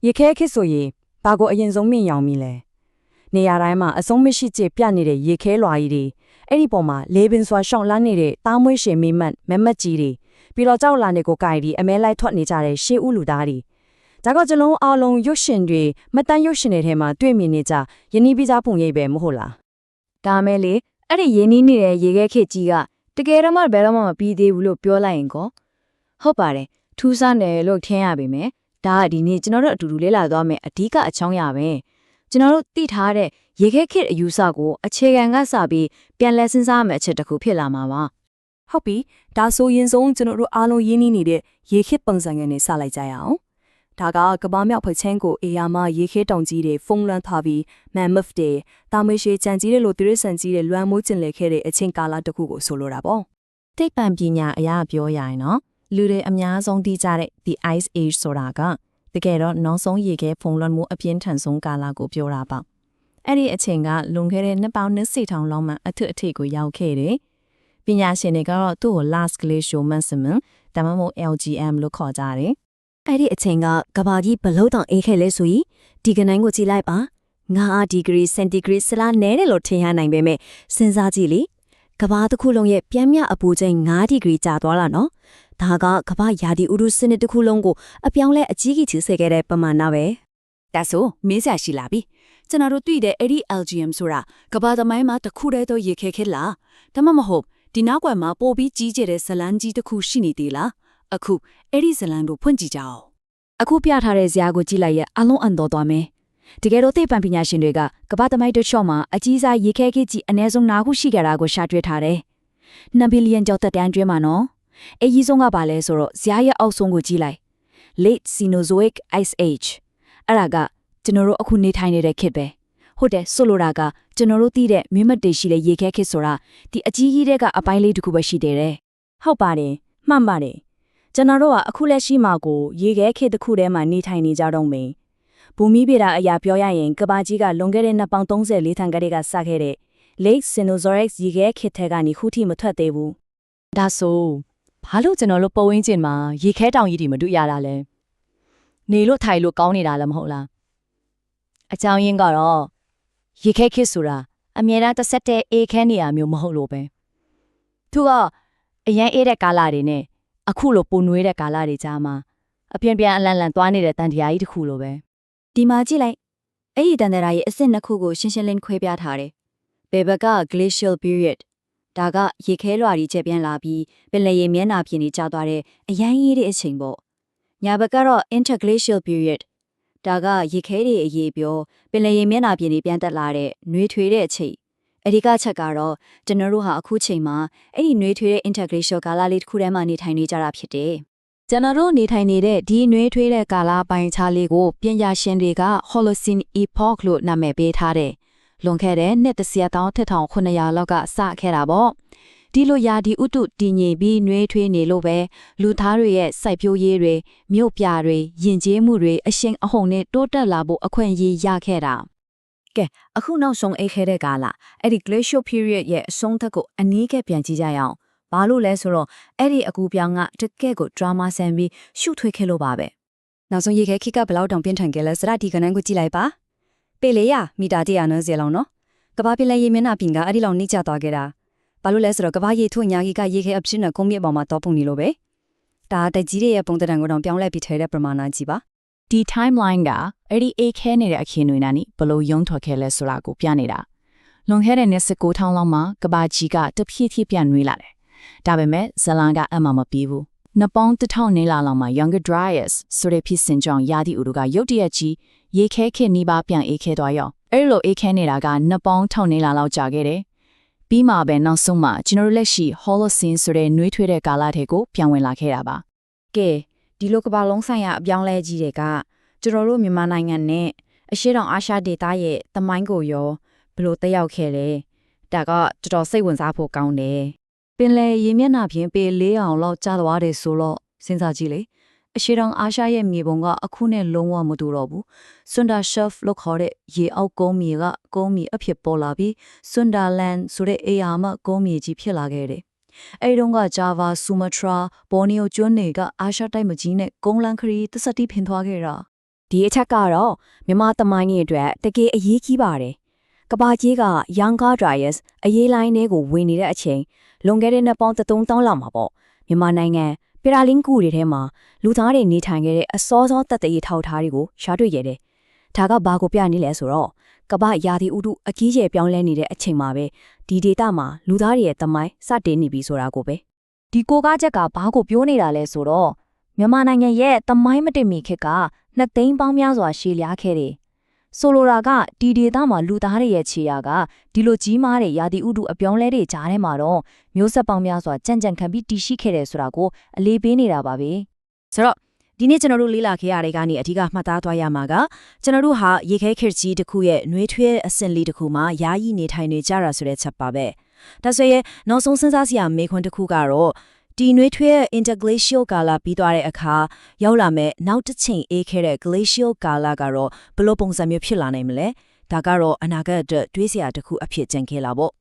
ရေခဲခေတ်ဆိုရင်ဘာကိုအရင်ဆုံးမြင်ရောက်မိလဲနေရာတိုင်းမှာအဆုံးမရှိကျပြနေတဲ့ရေခဲလွာကြီးတွေအဲ့ဒီပေါ်မှာလေပင်စွာရှောင်းလန်းနေတဲ့တားမွေးရှင်မိမတ်ကြီးတွေပြီးတော့ကြောက်လာနေကိုကြိုက်ပြီးအမဲလိုက်ထွက်နေကြတဲ့ရှေးဥလူသားတွေဒါကကြလုံးအလုံးရုပ်ရှင်တွေမတန်ရုပ်ရှင်တွေထဲမှာတွေ့မြင်နေကြယဉ်နီးပြီးသားပုံရိပ်ပဲမဟုတ်လားဒါမဲ့လေအဲ့ဒီယဉ်နီးနေတဲ့ရေခဲခေတ်ကြီးကတကယ်တော့မှဘယ်တော့မှမပြီးသေးဘူးလို့ပြောလိုက်ရင်ကောဟုတ်ပါတယ်ထူးဆန်းတယ်လို့ထင်ရပေမဲ့ဒါကဒီနေ့ကျွန်တော်တို့အတူတူလေ့လာသွားမယ်အဓိကအကြောင်းအရာပဲကျွန်တော်တို့သိထားတဲ့ရေခဲခေတ်အယူဆကိုအခြေခံကစပြီးပြန်လည်စဉ်းစားမယ့်အချက်တစ်ခုဖြစ်လာမှာပါဟုတ်ပြီဒါဆိုရင်ဆုံးကျွန်တော်တို့အားလုံးရင်းနှီးနေတဲ့ရေခဲပုံစံကနေစလိုက်ကြရအောင်ဒါကကဘာမြောက်ဖချင်းကိုအေယာမရေခဲတောင်ကြီးတွေဖုံးလွှမ်းထားပြီးမန်မဖ်တွေတာမွေရှိကြံကြီးတွေလိုတိရစ္ဆာန်ကြီးတွေလွှမ်းမိုးကျင်လည်ခဲ့တဲ့အချိန်ကာလတစ်ခုကိုဆိုလိုတာပေါ့သိပ္ပံပညာအရာပြောရရင်နော်လူတွေအများဆုံးသိကြတဲ့ the ice age ဆိုတာကတကယ်တော့နောက်ဆုံးရေခဲဖုံးလွှမ်းမှုအပြင်းထန်ဆုံးကာလကိုပြောတာပေါ့အဲ့ဒီအချိန်ကလွန်ခဲ့တဲ့နှစ်ပေါင်း2000လောက်မှအထက်အထိပ်ကိုရောက်ခဲ့တယ်ပညာရှင်တွေကတော့သူ့ကို last glacial maximum ဒါမှမဟုတ် LGM လို့ခေါ်ကြတယ်အဲ့ဒီအချိန်ကကဘာကြီးဘလို့တောင်အေးခဲ့လဲဆိုရင်ဒီကနိုင်ကိုကြည့်လိုက်ပါ9ဒီဂရီစင်တီဂရီဆလာနဲတယ်လို့ထင်ရနိုင်ပေမဲ့စဉ်းစားကြည့်လေကဘာတစ်ခုလုံးရဲ့ပြန်မြအပူချိန်9ဒီဂရီကျသွားတာနော်ဒါကကဘာရာသီဥတုစနစ်တစ်ခုလုံးကိုအပြောင်းလဲအကြီးကြီးချစေခဲ့တဲ့ပမာဏပဲဒါဆိုမင်းဆရာရှိလာပြီကျွန်တော်တို့တွေ့တဲ့အဲ့ဒီ LGM ဆိုတာကဘာသမိုင်းမှာတစ်ခုတည်းသောရေခဲခေတ်လားဒါမှမဟုတ်ဒီနောက်ကွယ်မှာပိုပြီးကြီးကျယ်တဲ့ဇလန်းကြီးတစ်ခုရှိနေသေးလားအခုအဲ့ဒီဇလန်းကိုဖွင့်ကြည့်ကြအောင်အခုပြထားတဲ့ဇာတ်ကိုကြည့်လိုက်ရအလုံးအံတော်သွားမယ်တကယ်တော့သိပ္ပံပညာရှင်တွေကကဘာသမိုင်းတစ်လျှော့မှာအကြီးစားရေခဲခေတ်ကြီးအနည်းဆုံး9ခုရှိကြတာကိုရှာတွေ့ထားတယ်2ဘီလီယံကျော်သက်တမ်းကျွဲမှာနော်အကြီးဆုံးကပါလဲဆိုတော့ဇာတ်ရဲ့အောက်ဆုံးကိုကြည့်လိုက် Late Cenozoic Ice Age အဲ့ဒါကကျွန်တော်တို့အခုနေထိုင်နေတဲ့ခေတ်ပဲဟုတ်တယ်ဆိုလိုတာကကျွန်တော်တို့သိတဲ့မြင့်မတ်တေရှိတဲ့ရေခဲခေတ်ဆိုတာဒီအကြီးကြီးတဲ့ကအပိုင်းလေးတစ်ခုပဲရှိသေးတယ်ဟုတ်ပါတယ်မှန်ပါတယ်ကျွန်တော်တို့ကအခုလက်ရှိမှာကိုရေခဲခေတ်တစ်ခုထဲမှာနေထိုင်နေကြတော့မယ်ဘူမိဗေဒအရာပြောရရင်ကဘာကြီးကလွန်ခဲ့တဲ့နှစ်ပေါင်း34ထန်ကလေးကစခဲ့တဲ့ Late Cenozoic ရေခဲခေတ်ထဲကနေခုထိမထွက်သေးဘူးဒါဆိုဘာလို့ကျွန်တော်တို့ပတ်ဝန်းကျင်မှာရေခဲတောင်ကြီးတွေမတွေ့ရတာလဲနေလို့ထိုင်လို့ကောင်းနေတာလည်းမဟုတ်လားအကြောင်းရင်းကတော့ရေခဲခေတ်ဆိုတာအမြဲတမ်းတစ်ဆက်တည်းအေးခဲနေရမျိုးမဟုတ်လို့ပဲသူကအရန်အေးတဲ့ကာလတွေနဲ့အခုလိုပုံနွေးတဲ့ကာလတွေကြားမှာအပြင်းပြန်အလန့်လန့်သွားနေတဲ့တန်တရားကြီးတစ်ခုလိုပဲဒီမှာကြည့်လိုက်အဲ့ဒီတန်တရားရဲ့အဆင့်နှစ်ခုကိုရှင်းရှင်းလင်းခွဲပြထားတယ်ဘယ်ဘက်က glacial period ဒါကရေခဲလွှာတွေချက်ပြန်လာပြီးပင်လယ်ရေမျက်နှာပြင်နေကျသွားတဲ့အရန်အေးတဲ့အချိန်ပေါ့ညာဘက်ကတော့ interglacial period ဒါကရေခဲတွေအရေးပြောပင်လယ်ရေမျက်နှာပြင်တွေပြန်တက်လာတဲ့နှွေးထွေးတဲ့အချိန်အဓိကချက်ကတော့ကျွန်တော်တို့ဟာအခုချိန်မှာအဲ့ဒီနှွေးထွေးတဲ့ interglacial ကာလလေးတစ်ခုထဲမှာနေထိုင်နေကြတာဖြစ်တယ်ကျွန်တော်တို့နေထိုင်နေတဲ့ဒီနှွေးထွေးတဲ့ကာလပိုင်းခြားလေးကိုပညာရှင်တွေက Holocene epoch လို့နာမည်ပေးထားတယ်လွန်ခဲ့တဲ့နှစ်10,900လောက်ကစခဲ့တာပေါ့ဒီလိုရာဒီဥတုတည်ငြိမ်ပြီးနှွေးထွေးနေလို့ပဲလူသားတွေရဲ့စိုက်ပျိုးရေးတွေမြို့ပြတွေယဉ်ကျေးမှုတွေအရှင်အဟုန်နဲ့တိုးတက်လာဖို့အခွင့်အရေးရခဲ့တာကဲအခုနောက်ဆုံးအိတ်ခဲတဲ့ကာလအဲ့ဒီ glacial period ရဲ့အဆုံးသတ်ကိုအနည်းငယ်ပြန်ကြည့်ကြရအောင်ဘာလို့လဲဆိုတော့အဲ့ဒီအကူပြောင်းကတကယ့်ကို drama ဆန်ပြီးရှုထွေးခဲ့လို့ပါပဲနောက်ဆုံးရေခဲခိကဘလောက်တောင်ပြင်းထန်ခဲ့လဲစရဒီကနန်းကိုကြည့်လိုက်ပါပေလေရမီတာ190လောက်နော်ကဘာပင်လယ်ရေမျက်နှာပြင်ကအဲ့ဒီလောက်နှိမ့်ကျသွားခဲ့တာဘာလို့လဲဆိုတော့ကဘာရေထုညာကြီးကရေခဲအဖြစ်နဲ့ကုန်းမြစ်ပေါ်မှာတောပုံနေလို့ပဲဒါတိုက်ကြီးရဲ့ပုံသဏ္ဍာန်ကိုတော့ပြောင်းလဲပြီးထဲတဲ့ပမာဏကြီးပါဒီ timeline ကအဲ့ဒီအေးခဲနေတဲ့အခင်းတွေနာနီဘလို့ယုံထွက်ခဲ့လဲဆိုတာကိုပြနေတာလွန်ခဲ့တဲ့19,000လောက်မှာကဘာကြီးကတဖြည်းဖြည်းပြန်နွေးလာတယ်ဒါပေမဲ့ဇလန်ကအမှမပြီးဘူးနှစ်ပေါင်း1000နေလာလောက်မှာ Younger Dryas ဆိုတဲ့ဖြစ်စဉ်ကြောင့်ရာသီဥတုကရုတ်တရက်ကြီးရေခဲခေတ်နီးပါးပြန်အေးခဲသွားရောအဲ့လိုအေးခဲနေတာကနှစ်ပေါင်း1000နေလာလောက်ကြာခဲ့တယ်ပြီးမှပဲနောက်ဆုံးမှကျွန်တော်လက်ရှိ Holocene ဆိုတဲ့နှွေးထွေးတဲ့ကာလတွေကိုပြန်ဝင်လာခဲ့တာပါကဲဒီလိုကမ္ဘာလုံးဆိုင်ရာအပြောင်းလဲကြီးတွေကကျွန်တော်တို့မြန်မာနိုင်ငံနဲ့အရှေ့တောင်အာရှဒေသရဲ့သမိုင်းကိုရောဘယ်လိုတက်ရောက်ခဲ့လဲဒါကတော်တော်စိတ်ဝင်စားဖို့ကောင်းတယ်ပင်လယ်ရေမျက်နှာပြင်ပေ400လောက်ကျသွားတယ်ဆိုတော့စဉ်းစားကြည့်လေအရှေ့တောင်အာရှရဲ့မြေပုံကအခုနဲ့လုံးဝမတူတော့ဘူးစွန်ဒါရှယ်ဖ်လို့ခေါ်တဲ့ရေအောက်ကုန်းမြေကကုန်းမြေအဖြစ်ပေါ်လာပြီးစွန်ဒါလန်ဆိုတဲ့အေယာမကုန်းမြေကြီးဖြစ်လာခဲ့တယ်အဲဒီတုန်းက Java, Sumatra, Borneo ကျွန်းတွေကအာရှတိုက်မကြီးနဲ့ကုန်းလန်းခရီးသစတိဖင်သွားခဲ့တာ ဒီအချက်ကတော့မြန်မာသမိုင်းရဲ့အတွက်တကယ်အရေးကြီးပါတယ်ကဘာကြီးက Younger Dryas အရေးလိုင်းတွေကိုဝင်နေတဲ့အချိန်လွန်ခဲ့တဲ့နှစ်ပေါင်း3000လောက်မှာပေါ့မြန်မာနိုင်ငံပီရာလင်းကူတွေထဲမှာလူသားတွေနေထိုင်ခဲ့တဲ့အစောစောတက်တည်ထောက်ထားတွေကိုရှားတွေ့ရတယ်ဒါကဘာကိုပြနေလဲဆိုတော့ကဘာရာသီဥတုအကြီးကျယ်ပြောင်းလဲနေတဲ့အချိန်မှာပဲဒီဒေတာမှာလူသားတွေရဲ့သမိုင်းစတင်နေပြီဆိုတာကိုပဲဒီကိုကားချက်ကဘာကိုပြောနေတာလဲဆိုတော့မြန်မာနိုင်ငံရဲ့သမိုင်းမတင်မီခေတ်ကနှစ်သိန်းပေါင်းများစွာရှည်လျားခဲ့တယ်ဆိုလိုတာကဒီဒေတာမှာလူသားတွေရဲ့ခြေရာကဒီလိုကြီးမားတဲ့ရာသီဥတုအပြောင်းလဲတွေကြားထဲမှာတော့မျိုးဆက်ပေါင်းများစွာကြံ့ကြံ့ခံပြီးတည်ရှိခဲ့တယ်ဆိုတာကိုအလေးပေးနေတာပါပဲဆိုတော့ဒီနေ့ကျွန်တော်တို့လေ့လာခဲ့ရတဲ့ကနေအဓိကမှတ်သားသွားရမှာကကျွန်တော်တို့ဟာရေခဲခရကြီးတစ်ခုရဲ့နှွေးထွေးအဆင့်လေးတစ်ခုမှာယာယီနေထိုင်နေကြတာဆိုတဲ့ချက်ပါပဲဒါဆိုရင်နောက်ဆုံးစဉ်းစားစရာမေးခွန်းတစ်ခုကတော့ဒီနှွေးထွေး interglacial ကာလပြီးသွားတဲ့အခါရောက်လာမဲ့နောက်တစ်ချိန်အေးခဲ့တဲ့ glacial ကာလကတော့ဘယ်လိုပုံစံမျိုးဖြစ်လာနိုင်မလဲဒါကတော့အနာဂတ်အတွက်တွေးစရာတစ်ခုအဖြစ်ကျန်ခဲ့လာပေါ့